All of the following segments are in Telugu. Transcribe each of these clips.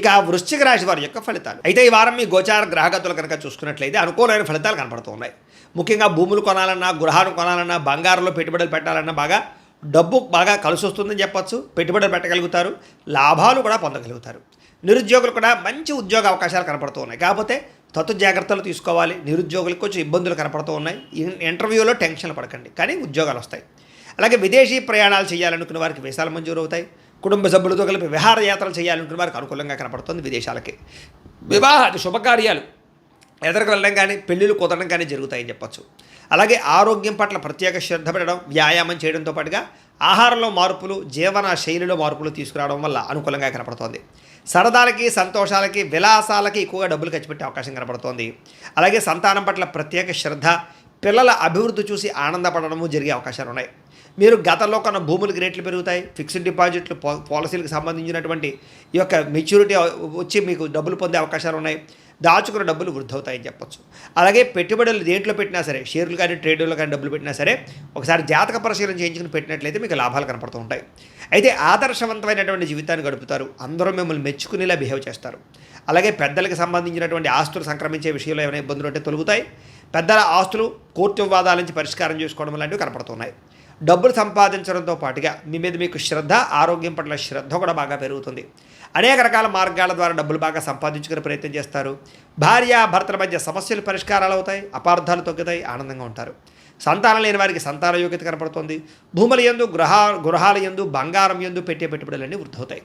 ఇక వృశ్చిక రాశి వారి యొక్క ఫలితాలు అయితే ఈ వారం మీ గోచార గ్రహగతులు కనుక చూసుకున్నట్లయితే అనుకూలమైన ఫలితాలు కనపడుతున్నాయి. ముఖ్యంగా భూములు కొనాలన్నా, గృహాలు కొనాలన్నా, బంగారంలో పెట్టుబడులు పెట్టాలన్నా డబ్బు బాగా కలిసి వస్తుందని చెప్పొచ్చు. పెట్టుబడులు పెట్టగలుగుతారు, లాభాలు కూడా పొందగలుగుతారు. నిరుద్యోగులు కూడా మంచి ఉద్యోగ అవకాశాలు కనపడుతూ ఉన్నాయి. కాకపోతే జాగ్రత్తలు తీసుకోవాలి. నిరుద్యోగులకు కొంచెం ఇబ్బందులు కనపడుతూ ఉన్నాయి. ఇంటర్వ్యూలో టెన్షన్లు పడకండి, కానీ ఉద్యోగాలు వస్తాయి. అలాగే విదేశీ ప్రయాణాలు చేయాలనుకున్న వారికి వీసాలు మంజూరు అవుతాయి. కుటుంబ సభ్యులతో కలిపి విహారయాత్రలు చేయాలనుకున్న వారికి అనుకూలంగా కనపడుతుంది. విదేశాలకి వివాహాది శుభకార్యాలు ఎదరికి వెళ్ళడం కానీ, పెళ్ళిళ్ళు కుదరడం కానీ జరుగుతాయని చెప్పచ్చు. అలాగే ఆరోగ్యం పట్ల ప్రత్యేక శ్రద్ధ పెట్టడం, వ్యాయామం చేయడంతో పాటుగా ఆహారంలో మార్పులు, జీవన శైలిలో మార్పులు తీసుకురావడం వల్ల అనుకూలంగా కనపడుతోంది. సరదాలకి, సంతోషాలకి, విలాసాలకి ఎక్కువగా డబ్బులు ఖర్చు పెట్టే అవకాశం కనపడుతోంది. అలాగే సంతానం పట్ల ప్రత్యేక శ్రద్ధ, పిల్లల అభివృద్ధి చూసి ఆనందపడడము జరిగే అవకాశాలు ఉన్నాయి. మీరు గతంలో కొన్న భూములకి రేట్లు పెరుగుతాయి. ఫిక్స్డ్ డిపాజిట్లు, పాలసీలకు సంబంధించినటువంటి ఈ యొక్క మెచ్యూరిటీ వచ్చి మీకు డబ్బులు పొందే అవకాశాలు ఉన్నాయి. దాచుకున్న డబ్బులు వృద్ధి అవుతాయని చెప్పొచ్చు. అలాగే పెట్టుబడులు దేంట్లో పెట్టినా సరే, షేర్లు కానీ, ట్రేడుల్లో కానీ డబ్బులు పెట్టినా సరే ఒకసారి జాతక పరిశీలన చేయించుకుని పెట్టినట్లయితే మీకు లాభాలు కనపడుతూ ఉంటాయి. అయితే ఆదర్శవంతమైనటువంటి జీవితాన్ని గడుపుతారు. అందరూ మిమ్మల్ని మెచ్చుకునేలా బిహేవ్ చేస్తారు. అలాగే పెద్దలకు సంబంధించినటువంటి ఆస్తులు సంక్రమించే విషయంలో ఏమైనా ఇబ్బందులు ఉంటే తొలుగుతాయి. పెద్దల ఆస్తులు కోర్టు వివాదాల నుంచి పరిష్కారం చేసుకోవడం లాంటివి కనపడుతున్నాయి. డబ్బులు సంపాదించడంతో పాటుగా మీ మీద మీకు శ్రద్ధ, ఆరోగ్యం పట్ల శ్రద్ధ కూడా బాగా పెరుగుతుంది. అనేక రకాల మార్గాల ద్వారా డబ్బులు బాగా సంపాదించుకునే ప్రయత్నం చేస్తారు. భార్య భర్తల మధ్య సమస్యలు పరిష్కారాలు అవుతాయి, అపార్థాలు తగ్గుతాయి, ఆనందంగా ఉంటారు. సంతానం లేని వారికి సంతాన యోగ్యత కనపడుతుంది. భూముల యందు, గృహాల యందు, బంగారం యందు పెట్టే పెట్టుబడులన్నీ వృద్ధి అవుతాయి.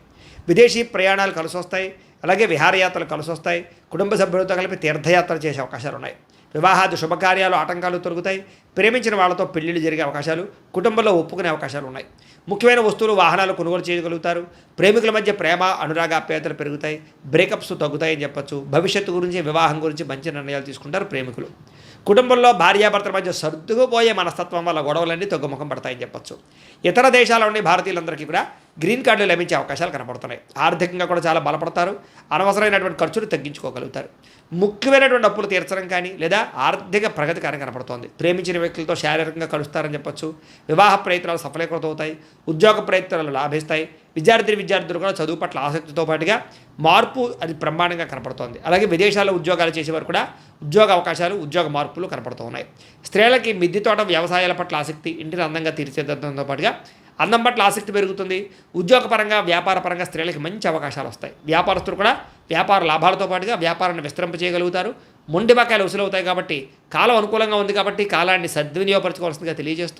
విదేశీ ప్రయాణాలు కలిసి వస్తాయి. అలాగే విహారయాత్రలు కలిసి వస్తాయి. కుటుంబ సభ్యులతో కలిపి తీర్థయాత్రలు చేసే అవకాశాలు ఉన్నాయి. వివాహాది శుభకార్యాలు ఆటంకాలు తొలగుతాయి. ప్రేమించిన వాళ్ళతో పెళ్లిళ్ళు జరిగే అవకాశాలు, కుటుంబంలో ఒప్పుకునే అవకాశాలు ఉన్నాయి. ముఖ్యమైన వస్తువులు, వాహనాలు కొనుగోలు చేయగలుగుతారు. ప్రేమికుల మధ్య ప్రేమ, అనురాగాప్యాయతలు పెరుగుతాయి. బ్రేకప్స్ తగ్గుతాయని చెప్పచ్చు. భవిష్యత్తు గురించి, వివాహం గురించి మంచి నిర్ణయాలు తీసుకుంటారు ప్రేమికులు. కుటుంబంలో భార్యాభర్తల మధ్య సర్దుకుపోయే మనస్తత్వం వల్ల గొడవలన్నీ తగ్గుముఖం పడతాయని చెప్పచ్చు. ఇతర దేశాల్లోని భారతీయులందరికీ కూడా గ్రీన్ కార్డులు లభించే అవకాశాలు కనపడుతున్నాయి. ఆర్థికంగా కూడా చాలా బలపడతారు. అనవసరమైనటువంటి ఖర్చులు తగ్గించుకోగలుగుతారు. ముఖ్యమైనటువంటి అప్పులు తీర్చడం కానీ లేదా ఆర్థిక ప్రగతి కానీ కనపడుతోంది. ప్రేమించిన వ్యక్తులతో శారీరకంగా కలుస్తారని చెప్పచ్చు. వివాహ ప్రయత్నాలు సఫలీకృతమవుతాయి. ఉద్యోగ ప్రయత్నాలు లాభిస్తాయి. విద్యార్థులు కూడా చదువు పట్ల ఆసక్తితో పాటుగా మార్పు అది బ్రహ్మాండంగా కనపడుతోంది. అలాగే విదేశాల్లో ఉద్యోగాలు చేసేవారు కూడా ఉద్యోగ అవకాశాలు, ఉద్యోగ మార్పులు కనపడుతూ ఉన్నాయి. స్త్రీలకి మిద్దె తోట, వ్యవసాయాల పట్ల ఆసక్తి, ఇంటిని అందంగా తీర్చిదిద్దడంతో పాటుగా అందం పట్ల ఆసక్తి పెరుగుతుంది. ఉద్యోగపరంగా, వ్యాపారపరంగా స్త్రీలకి మంచి అవకాశాలు వస్తాయి. వ్యాపారస్తులు కూడా వ్యాపార లాభాలతో పాటుగా వ్యాపారాన్ని విస్తరింపజేయగలుగుతారు. మొండి బకాయిలు వసూలవుతాయి. కాబట్టి కాలం అనుకూలంగా ఉంది కాబట్టి కాలాన్ని సద్వినియోగపరచుకోవాల్సిందిగా తెలియజేస్తూ